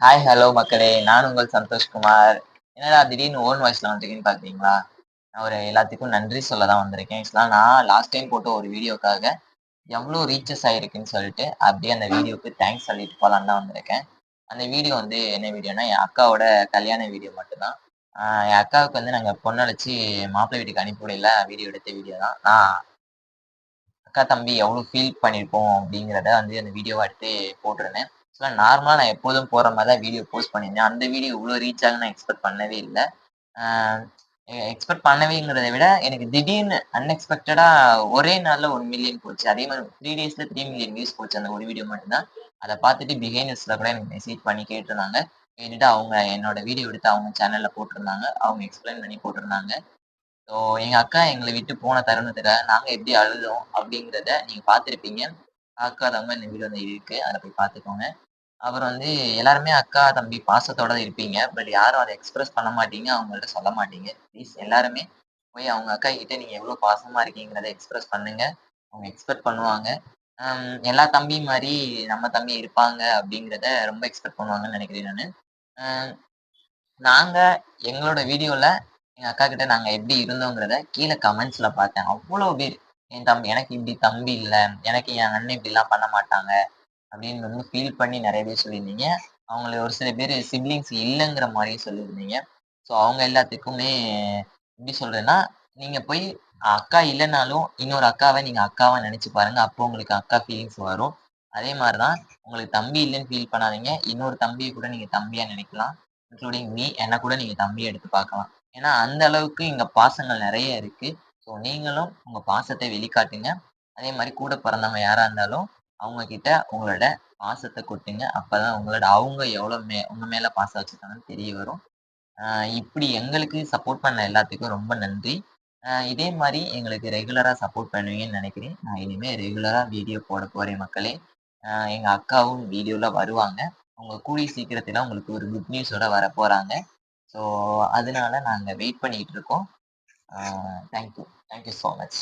Hi, hello மக்களே! நான் உங்கள் சந்தோஷ்குமார். என்னடா திடீர்னு ஓன் வாய்ஸ்ல வந்துட்டீங்கன்னு பார்க்குறீங்களா? நான் எல்லாத்துக்கும் நன்றி சொல்ல தான் வந்திருக்கேன். ஆக்சுவலா நான் லாஸ்ட் டைம் போட்ட ஒரு வீடியோக்காக எவ்ளோ ரீச்சஸ் ஆயிருக்குன்னு சொல்லிட்டு, அப்படியே அந்த வீடியோக்கு தேங்க்ஸ் சொல்லிட்டு போலான்னு தான் வந்திருக்கேன். அந்த வீடியோ என்ன வீடியோன்னா, என் அக்காவோட கல்யாண வீடியோ மட்டும் தான். என் அக்காவுக்கு நாங்க பொண்ணழைச்சு மாப்பிள்ளை வீட்டுக்கு அனுப்பி விடையில வீடியோ எடுத்த வீடியோ தான். நான் அக்கா, தம்பி எவ்ளோ ஃபீல் பண்ணியிருப்போம் அப்படிங்கிறத அந்த வீடியோவா எடுத்து போட்டிருந்தேன். ஆக்சுவலா நார்மலா நான் எப்போதும் போடுற மாரி தான் வீடியோ போஸ்ட் பண்ணியிருந்தேன். அந்த வீடியோ இவ்ளோ ரீச் ஆகும்னு நான் எக்ஸ்பெக்ட் பண்ணவே இல்ல. ஆ எக்ஸ்பெக்ட் பண்ணவேங்கிறத விட, எனக்கு திடீர்னு அன்எக்ஸ்பெக்டடா ஒரே நாள்ல 1,000,000 போச்சு. அதே மாரி 3 டேஸ்ல 3,000,000 வியூஸ் போச்சு அந்த ஒரு வீடியோ மட்டும் தான். அத பார்த்துட்டு பிஹைண்ட் நியூஸ்ல கூட எனக்கு மெசேஜ் பண்ணி கேட்டிருந்தாங்க. கேட்டுட்டு அவங்க என்னோட வீடியோ எடுத்து அவங்க சேனல்ல போட்டிருந்தாங்க. அவங்க எக்ஸ்பிளைன் பண்ணி போட்டிருந்தாங்க. ஸோ எங்க அக்கா எங்கள விட்டு போன தருணத்துல நாங்க எப்படி அழுதோம் அப்படிங்கிறத நீங்க பார்த்திருப்பீங்க. பார்க்காதவங்க இந்த வீடியோ இருக்கு. அத போய் பார்த்துக்கோங்க. அப்புறம் எல்லாருமே அக்கா, தம்பி பாசத்தோட இருப்பீங்க. பட் யாரும் அத எக்ஸ்பிரஸ் பண்ண மாட்டீங்க. அவங்கள்ட்ட சொல்ல மாட்டீங்க. ப்ளீஸ் எல்லாருமே போய் அவங்க அக்கா கிட்ட நீங்க எவ்வளோ பாசமா இருக்கீங்கிறத எக்ஸ்பிரஸ் பண்ணுங்க. அவங்க எக்ஸ்பெக்ட் பண்ணுவாங்க. எல்லா தம்பி மாரி நம்ம தம்பி இருப்பாங்க அப்படிங்கிறத ரொம்ப எக்ஸ்பெக்ட் பண்ணுவாங்கன்னு நெனைக்கிறேன் நானு. அ நாங்க எங்களோட வீடியோல எங்க அக்காகிட்ட நாங்க எப்படி இருந்தோங்கிறத கீழ கமெண்ட்ஸ்ல பார்த்தேன். அவ்ளோ பேர் எனக்கு இப்படி தம்பி இல்ல. எனக்கு என் அண்ணன் இப்படிலாம் பண்ண மாட்டாங்க. அப்படின்னு ஃபீல் பண்ணி நெறைய பேர் சொல்லியிருந்தீங்க. அவங்கள ஒரு சில பேரு சிப்லிங்ஸ் இல்லங்கிற மாரியும் சொல்லியிருந்தீங்க. ஸோ அவங்க எல்லாத்துக்குமே எப்படி சொல்றேன்னா, நீங்க போய் அக்கா இல்லனாலும் இன்னொரு அக்காவ நீங்க அக்காவா நெனச்சு பாருங்க. அப்போ உங்களுக்கு அக்கா ஃபீலிங்ஸ் வரும். அதே மாரி தான் உங்களுக்கு தம்பி இல்லன்னு ஃபீல் பண்ணாதீங்க. இன்னொரு தம்பிய கூட நீங்க தம்பியா நெனைக்கலாம். இன்க்ளூடிங் மீ என்ன கூட நீங்க தம்பியா எடுத்து பார்க்கலாம். ஏன்னா அந்த அளவுக்கு இங்க பாசங்கள் நெறைய இருக்கு. ஸோ நீங்களும் உங்க பாசத்த வெளிக்காட்டுங்க. அதே மாரி கூட பிறந்தவங்க யாரா இருந்தாலும் அவங்க கிட்ட உங்களோட பாசத்த கொட்டுங்க. அப்பதான் அவங்க எவ்வளோ உங்க மேல பாசம் வச்சிருக்காங்கன்னு தெரிய வரும். அ இப்படி எங்களுக்கு சப்போர்ட் பண்ண எல்லாத்துக்கும் ரொம்ப நன்றி. இதே மாரி எங்களுக்கு ரெகுலரா சப்போர்ட் பண்ணுவீங்கன்னு நெனைக்கிறேன். நான் இனிமே ரெகுலரா வீடியோ போட போறேன் மக்களே. எங்க அக்காவும் வீடியோல வருவாங்க. அவங்க கூடிய சீக்கிரத்தில உங்களுக்கு ஒரு குட் நியூஸோட வரப்போறாங்க. ஸோ அதனால நாங்க வெயிட் பண்ணிட்டு இருக்கோம். Thank you. Thank you so much.